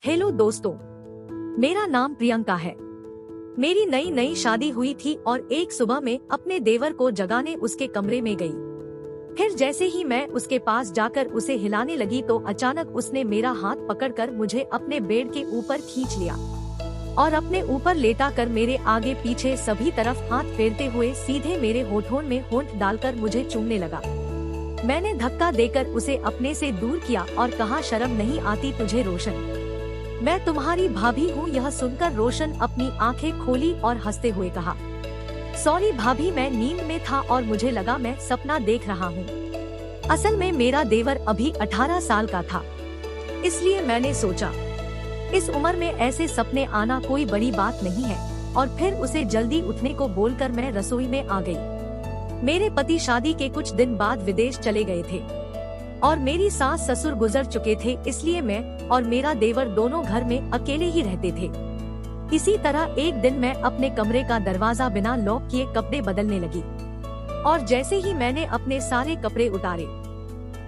Hello दोस्तों, मेरा नाम प्रियंका है। मेरी नई नई शादी हुई थी और एक सुबह में अपने देवर को जगाने उसके कमरे में गई। फिर जैसे ही मैं उसके पास जाकर उसे हिलाने लगी तो अचानक उसने मेरा हाथ पकड़कर मुझे अपने बेड के ऊपर खींच लिया और अपने ऊपर लेटा कर मेरे आगे पीछे सभी तरफ हाथ फेरते हुए सीधे मेरे होठों में होंठ डालकर मुझे चूमने लगा। मैंने धक्का देकर उसे अपने से दूर किया और कहा, शर्म नहीं आती तुझे रोशन? मैं तुम्हारी भाभी हूँ। यह सुनकर रोशन अपनी आंखें खोली और हंसते हुए कहा, सॉरी भाभी, मैं नींद में था और मुझे लगा मैं सपना देख रहा हूँ। असल में मेरा देवर अभी 18 साल का था, इसलिए मैंने सोचा इस उम्र में ऐसे सपने आना कोई बड़ी बात नहीं है। और फिर उसे जल्दी उठने को बोलकर मैं रसोई में आ गई। मेरे पति शादी के कुछ दिन बाद विदेश चले गए थे और मेरी सास ससुर गुजर चुके थे, इसलिए मैं और मेरा देवर दोनों घर में अकेले ही रहते थे। इसी तरह एक दिन मैं अपने कमरे का दरवाजा बिना लॉक किए कपड़े बदलने लगी और जैसे ही मैंने अपने सारे कपड़े उतारे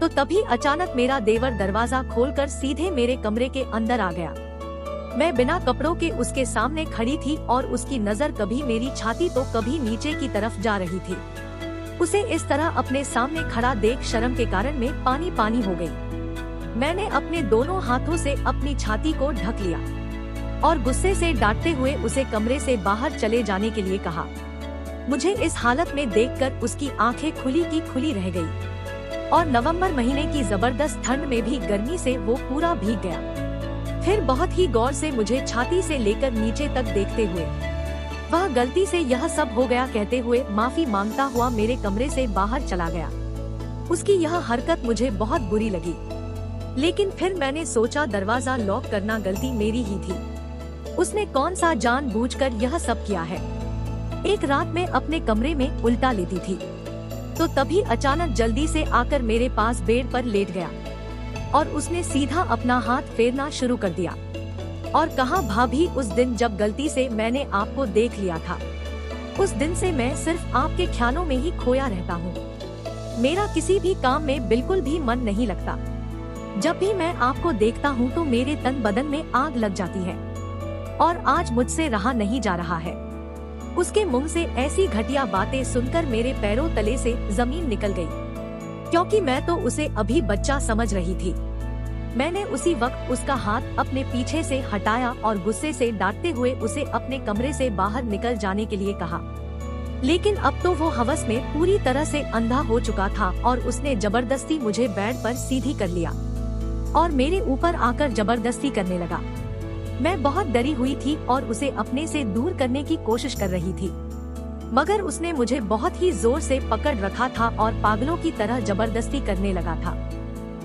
तो तभी अचानक मेरा देवर दरवाजा खोलकर सीधे मेरे कमरे के अंदर आ गया। मैं बिना कपड़ों के उसके सामने खड़ी थी और उसकी नजर कभी मेरी छाती तो कभी नीचे की तरफ जा रही थी। उसे इस तरह अपने सामने खड़ा देख शर्म के कारण में पानी पानी हो गई। मैंने अपने दोनों हाथों से अपनी छाती को ढक लिया और गुस्से से डांटते हुए उसे कमरे से बाहर चले जाने के लिए कहा। मुझे इस हालत में देखकर उसकी आंखें खुली की खुली रह गई और नवंबर महीने की जबरदस्त ठंड में भी गर्मी से वो पूरा भीग गया। फिर बहुत ही गौर से मुझे छाती से लेकर नीचे तक देखते हुए वह गलती से यह सब हो गया कहते हुए माफी मांगता हुआ मेरे कमरे से बाहर चला गया। उसकी यह हरकत मुझे बहुत बुरी लगी, लेकिन फिर मैंने सोचा दरवाजा लॉक करना गलती मेरी ही थी। उसने कौन सा जानबूझकर यह सब किया है। एक रात में अपने कमरे में उल्टा लेटी थी तो तभी अचानक जल्दी से आकर मेरे पास बेड पर लेट गया और उसने सीधा अपना हाथ फेरना शुरू कर दिया और कहा, भाभी, उस दिन जब गलती से मैंने आपको देख लिया था, उस दिन से मैं सिर्फ आपके ख्यालों में ही खोया रहता हूँ। मेरा किसी भी काम में बिल्कुल भी मन नहीं लगता। जब भी मैं आपको देखता हूँ तो मेरे तन बदन में आग लग जाती है और आज मुझसे रहा नहीं जा रहा है। उसके मुंह से ऐसी घटिया बातें सुनकर मेरे पैरों तले से जमीन निकल गई, क्योंकि मैं तो उसे अभी बच्चा समझ रही थी। मैंने उसी वक्त उसका हाथ अपने पीछे से हटाया और गुस्से से डांटते हुए उसे अपने कमरे से बाहर निकल जाने के लिए कहा, लेकिन अब तो वो हवस में पूरी तरह से अंधा हो चुका था और उसने जबरदस्ती मुझे बेड पर सीधी कर लिया और मेरे ऊपर आकर जबरदस्ती करने लगा। मैं बहुत डरी हुई थी और उसे अपने से दूर करने की कोशिश कर रही थी, मगर उसने मुझे बहुत ही जोर से पकड़ रखा था और पागलों की तरह जबरदस्ती करने लगा था।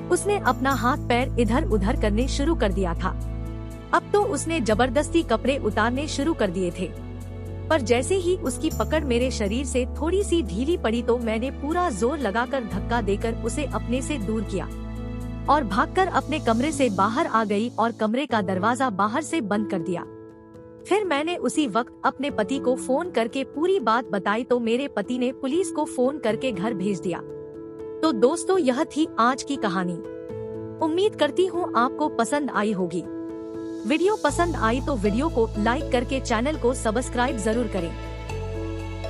उसने अपना हाथ पैर इधर उधर करने शुरू कर दिया था। अब तो उसने जबरदस्ती कपड़े उतारने शुरू कर दिए थे, पर जैसे ही उसकी पकड़ मेरे शरीर से थोड़ी सी ढीली पड़ी तो मैंने पूरा जोर लगाकर धक्का देकर उसे अपने से दूर किया और भागकर अपने कमरे से बाहर आ गई और कमरे का दरवाजा बाहर से बंद कर दिया। फिर मैंने उसी वक्त अपने पति को फोन करके पूरी बात बताई तो मेरे पति ने पुलिस को फोन करके घर भेज दिया। तो दोस्तों, यह थी आज की कहानी। उम्मीद करती हूँ आपको पसंद आई होगी। वीडियो पसंद आई तो वीडियो को लाइक करके चैनल को सब्सक्राइब जरूर करें।